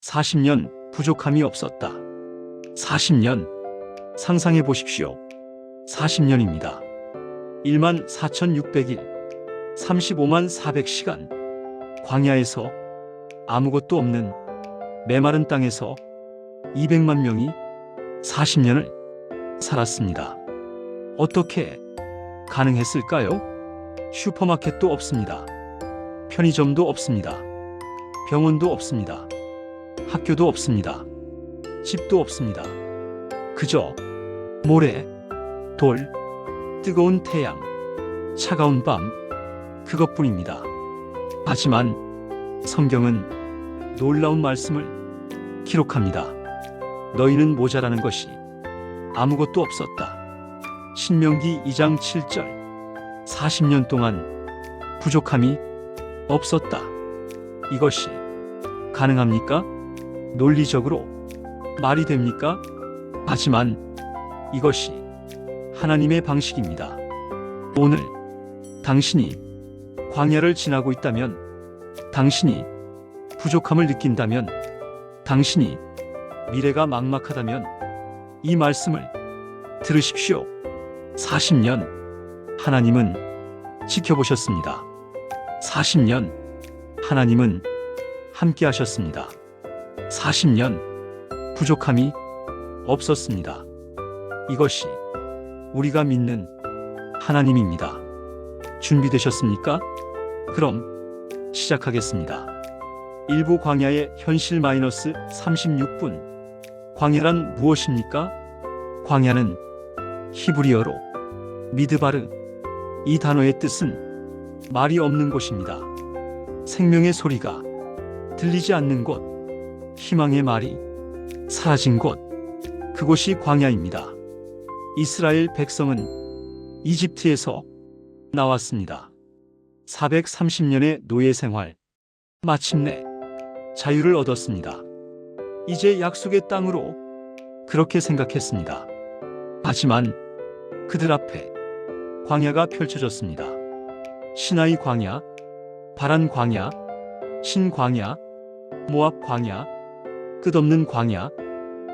40년 부족함이 없었다. 40년 상상해 보십시오. 40년입니다. 14,600일, 35만 400시간. 광야에서 아무것도 없는 메마른 땅에서 200만 명이 40년을 살았습니다. 어떻게 가능했을까요? 슈퍼마켓도 없습니다. 편의점도 없습니다. 병원도 없습니다. 학교도 없습니다. 집도 없습니다. 그저 모래, 돌, 뜨거운 태양, 차가운 밤, 그것뿐입니다. 하지만 성경은 놀라운 말씀을 기록합니다. 너희는 모자라는 것이 아무것도 없었다. 신명기 2장 7절. 40년 동안 부족함이 없었다. 이것이 가능합니까? 논리적으로 말이 됩니까? 하지만 이것이 하나님의 방식입니다. 오늘 당신이 광야를 지나고 있다면, 당신이 부족함을 느낀다면, 당신이 미래가 막막하다면 이 말씀을 들으십시오. 40년 하나님은 지켜보셨습니다. 40년 하나님은 함께 하셨습니다. 40년 부족함이 없었습니다. 이것이 우리가 믿는 하나님입니다. 준비되셨습니까? 그럼 시작하겠습니다. 일부 광야의 현실 -36분. 광야란 무엇입니까? 광야는 히브리어로 미드바르, 이 단어의 뜻은 말이 없는 곳입니다. 생명의 소리가 들리지 않는 곳, 희망의 말이 사라진 곳, 그곳이 광야입니다. 이스라엘 백성은 이집트에서 나왔습니다. 430년의 노예 생활, 마침내 자유를 얻었습니다. 이제 약속의 땅으로, 그렇게 생각했습니다. 하지만 그들 앞에 광야가 펼쳐졌습니다. 시나이 광야, 바란 광야, 신 광야, 모압 광야, 끝없는 광야.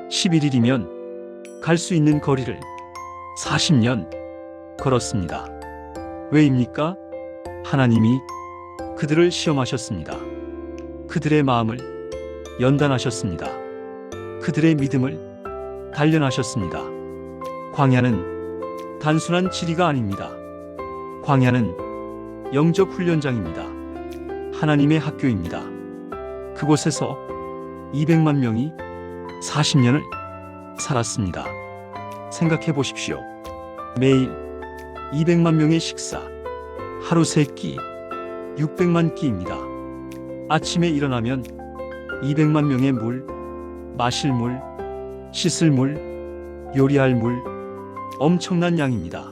11일이면 갈 수 있는 거리를 40년 걸었습니다. 왜입니까? 하나님이 그들을 시험하셨습니다. 그들의 마음을 연단하셨습니다. 그들의 믿음을 단련하셨습니다. 광야는 단순한 지리가 아닙니다. 광야는 영적 훈련장입니다. 하나님의 학교입니다. 그곳에서 200만 명이 40년을 살았습니다. 생각해 보십시오. 매일 200만 명의 식사, 하루 3끼, 600만 끼입니다. 아침에 일어나면 200만 명의 물, 마실 물, 씻을 물, 요리할 물, 엄청난 양입니다.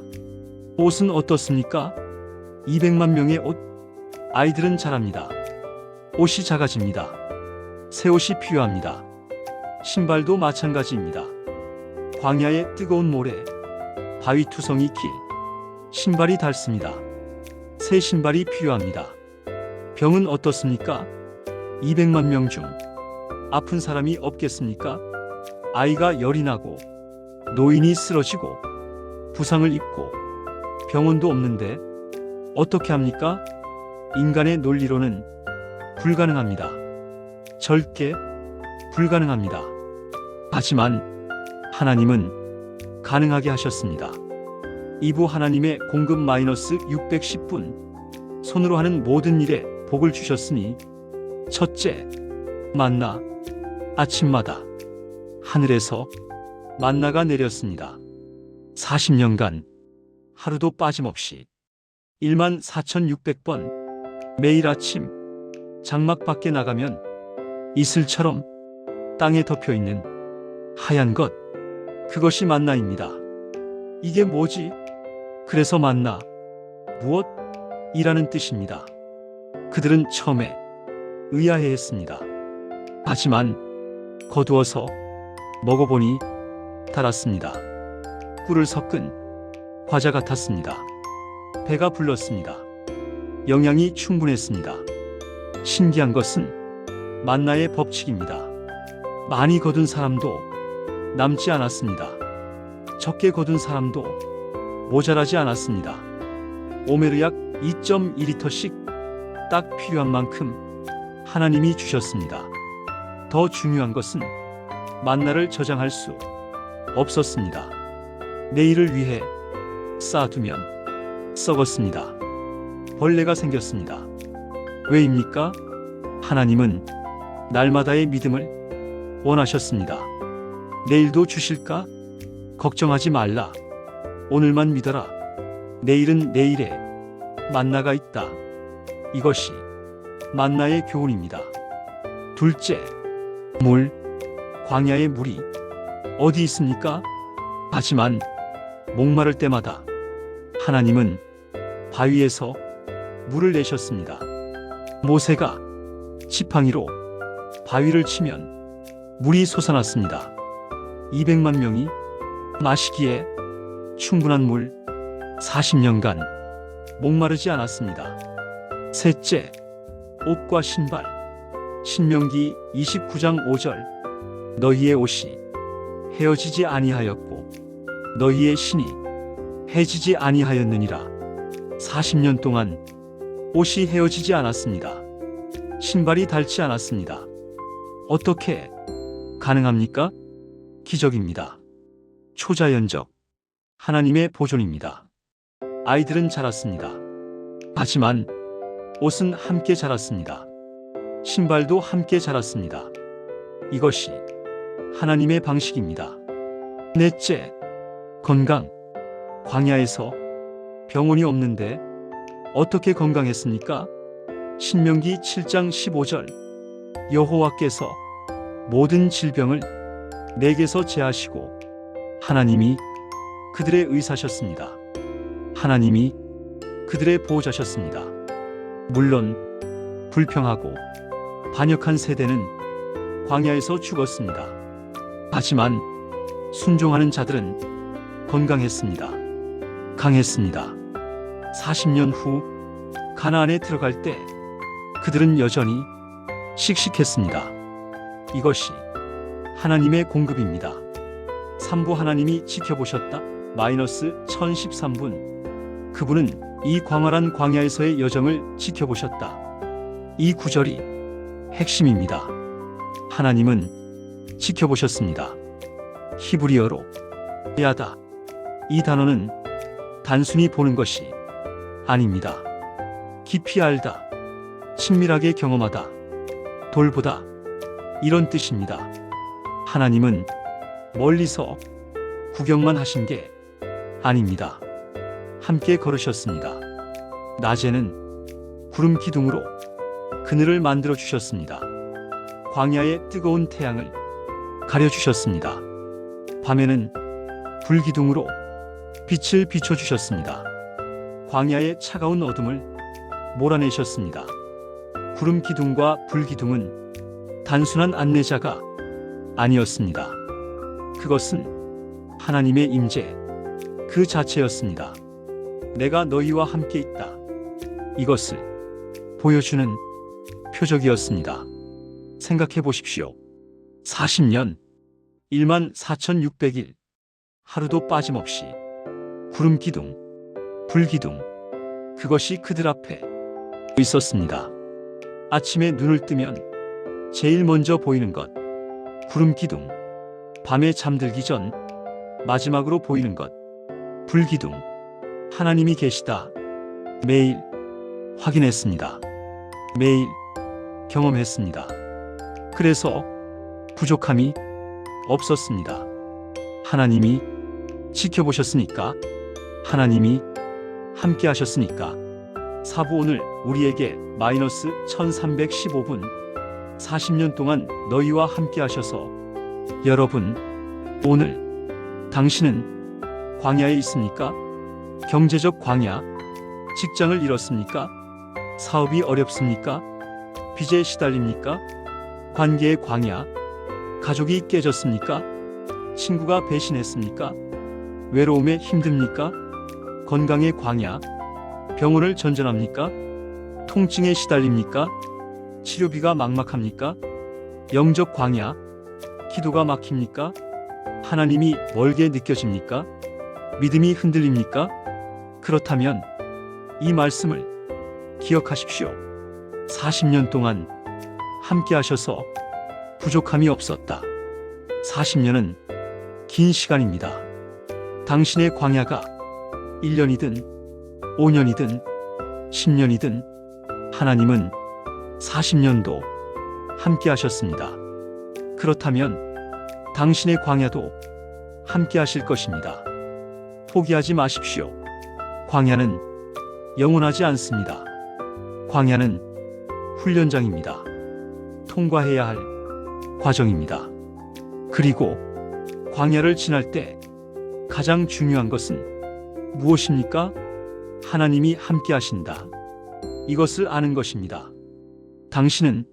옷은 어떻습니까? 200만 명의 옷. 아이들은 자랍니다. 옷이 작아집니다. 새 옷이 필요합니다. 신발도 마찬가지입니다. 광야의 뜨거운 모래, 바위 투성이 길, 신발이 닳습니다. 새 신발이 필요합니다. 병은 어떻습니까? 200만 명 중 아픈 사람이 없겠습니까? 아이가 열이 나고, 노인이 쓰러지고, 부상을 입고, 병원도 없는데 어떻게 합니까? 인간의 논리로는 불가능합니다. 절대 불가능합니다. 하지만 하나님은 가능하게 하셨습니다. 2부 하나님의 공급 -610분. 손으로 하는 모든 일에 복을 주셨으니, 첫째, 만나. 아침마다 하늘에서 만나가 내렸습니다. 40년간 하루도 빠짐없이 14,600번 매일 아침 장막 밖에 나가면 이슬처럼 땅에 덮여있는 하얀 것, 그것이 만나입니다. 이게 뭐지? 그래서 만나, 무엇? 이라는 뜻입니다. 그들은 처음에 의아해했습니다. 하지만 거두어서 먹어보니 달았습니다. 꿀을 섞은 과자 같았습니다. 배가 불렀습니다. 영양이 충분했습니다. 신기한 것은 만나의 법칙입니다. 많이 거둔 사람도 남지 않았습니다. 적게 거둔 사람도 모자라지 않았습니다. 오메르 약 2.2리터씩 딱 필요한 만큼 하나님이 주셨습니다. 더 중요한 것은 만나를 저장할 수 없었습니다. 내일을 위해 쌓아두면 썩었습니다. 벌레가 생겼습니다. 왜입니까? 하나님은 날마다의 믿음을 원하셨습니다. 내일도 주실까? 걱정하지 말라. 오늘만 믿어라. 내일은 내일에 만나가 있다. 이것이 만나의 교훈입니다. 둘째, 물. 광야의 물이 어디 있습니까? 하지만 목마를 때마다 하나님은 바위에서 물을 내셨습니다. 모세가 지팡이로 바위를 치면 물이 솟아났습니다. 200만 명이 마시기에 충분한 물 40년간 목마르지 않았습니다. 셋째, 옷과 신발. 신명기 29장 5절. 너희의 옷이 헤어지지 아니하였고 너희의 신이 해지지 아니하였느니라. 40년 동안 옷이 헤어지지 않았습니다. 신발이 닳지 않았습니다. 어떻게 가능합니까? 기적입니다. 초자연적 하나님의 보존입니다. 아이들은 자랐습니다. 하지만 옷은 함께 자랐습니다. 신발도 함께 자랐습니다. 이것이 하나님의 방식입니다. 넷째, 건강. 광야에서 병원이 없는데 어떻게 건강했습니까? 신명기 7장 15절. 여호와께서 모든 질병을 내게서 제하시고 하나님이 그들의 의사셨습니다. 하나님이 그들의 보호자셨습니다. 물론 불평하고 반역한 세대는 광야에서 죽었습니다. 하지만 순종하는 자들은 건강했습니다. 강했습니다. 40년 후 가나안에 들어갈 때 그들은 여전히 씩씩했습니다. 이것이 하나님의 공급입니다. 3부 하나님이 지켜보셨다. -1013분. 그분은 이 광활한 광야에서의 여정을 지켜보셨다. 이 구절이 핵심입니다. 하나님은 지켜보셨습니다. 히브리어로 야다. 이 단어는 단순히 보는 것이 아닙니다. 깊이 알다, 친밀하게 경험하다, 돌보다, 이런 뜻입니다. 하나님은 멀리서 구경만 하신 게 아닙니다. 함께 걸으셨습니다. 낮에는 구름 기둥으로 그늘을 만들어 주셨습니다. 광야의 뜨거운 태양을 가려주셨습니다. 밤에는 불기둥으로 빛을 비춰주셨습니다. 광야의 차가운 어둠을 몰아내셨습니다. 구름 기둥과 불기둥은 단순한 안내자가 아니었습니다. 그것은 하나님의 임재 그 자체였습니다. 내가 너희와 함께 있다. 이것을 보여주는 표적이었습니다. 생각해 보십시오. 40년, 14,600일, 하루도 빠짐없이 구름 기둥, 불기둥, 그것이 그들 앞에 있었습니다. 아침에 눈을 뜨면 제일 먼저 보이는 것, 구름 기둥. 밤에 잠들기 전 마지막으로 보이는 것, 불기둥. 하나님이 계시다. 매일 확인했습니다. 매일 경험했습니다. 그래서 부족함이 없었습니다. 하나님이 지켜보셨으니까, 하나님이 함께 하셨으니까. 4부 오늘 우리에게 -1315분 40년 동안 너희와 함께 하셔서 여러분, 오늘 당신은 광야에 있습니까? 경제적 광야, 직장을 잃었습니까? 사업이 어렵습니까? 빚에 시달립니까? 관계의 광야, 가족이 깨졌습니까? 친구가 배신했습니까? 외로움에 힘듭니까? 건강의 광야, 병원을 전전합니까? 통증에 시달립니까? 치료비가 막막합니까? 영적 광야, 기도가 막힙니까? 하나님이 멀게 느껴집니까? 믿음이 흔들립니까? 그렇다면 이 말씀을 기억하십시오. 40년 동안 함께 하셔서 부족함이 없었다. 40년은 긴 시간입니다. 당신의 광야가 1년이든 5년이든 10년이든 하나님은 40년도 함께 하셨습니다. 그렇다면 당신의 광야도 함께 하실 것입니다. 포기하지 마십시오. 광야는 영원하지 않습니다. 광야는 훈련장입니다. 통과해야 할 과정입니다. 그리고 광야를 지날 때 가장 중요한 것은 무엇입니까? 하나님이 함께 하신다. 이것을 아는 것입니다. 당신은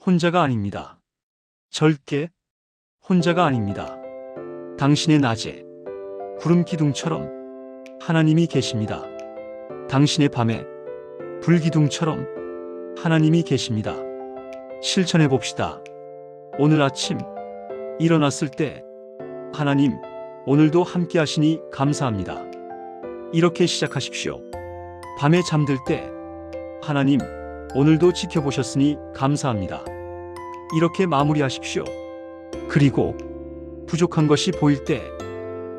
혼자가 아닙니다. 절대 혼자가 아닙니다. 당신의 낮에 구름 기둥처럼 하나님이 계십니다. 당신의 밤에 불기둥처럼 하나님이 계십니다. 실천해 봅시다. 오늘 아침 일어났을 때 하나님, 오늘도 함께 하시니 감사합니다. 이렇게 시작하십시오. 밤에 잠들 때 하나님, 오늘도 지켜보셨으니 감사합니다. 이렇게 마무리하십시오. 그리고 부족한 것이 보일 때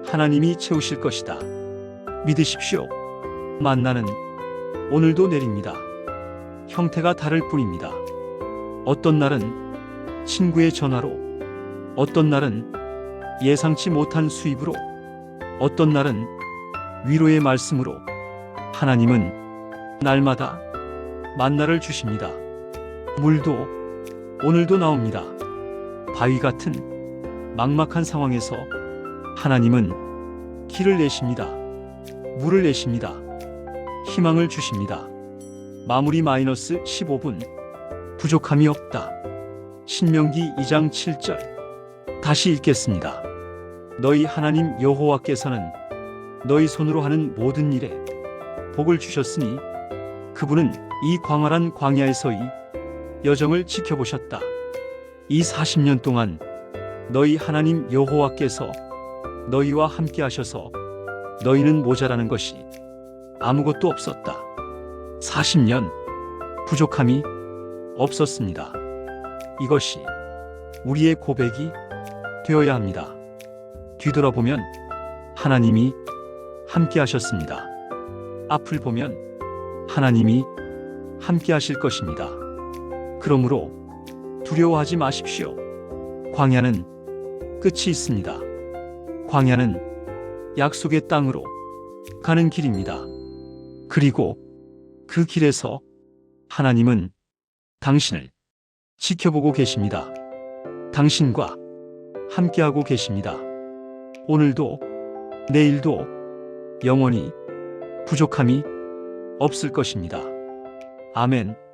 하나님이 채우실 것이다. 믿으십시오. 만나는 오늘도 내립니다. 형태가 다를 뿐입니다. 어떤 날은 친구의 전화로, 어떤 날은 예상치 못한 수입으로, 어떤 날은 위로의 말씀으로 하나님은 날마다 만나를 주십니다. 물도 오늘도 나옵니다. 바위 같은 막막한 상황에서 하나님은 길을 내십니다. 물을 내십니다. 희망을 주십니다. 마무리 마이너스 15분. 부족함이 없다. 신명기 2장 7절. 다시 읽겠습니다. 너희 하나님 여호와께서는 너희 손으로 하는 모든 일에 복을 주셨으니 그분은 이 광활한 광야에서의 여정을 지켜보셨다. 이 40년 동안 너희 하나님 여호와께서 너희와 함께 하셔서 너희는 모자라는 것이 아무것도 없었다. 40년 부족함이 없었습니다. 이것이 우리의 고백이 되어야 합니다. 뒤돌아보면 하나님이 함께 하셨습니다. 앞을 보면 하나님이 함께 하실 것입니다. 그러므로 두려워하지 마십시오. 광야는 끝이 있습니다. 광야는 약속의 땅으로 가는 길입니다. 그리고 그 길에서 하나님은 당신을 지켜보고 계십니다. 당신과 함께하고 계십니다. 오늘도 내일도 영원히 부족함이 없을 것입니다. 아멘.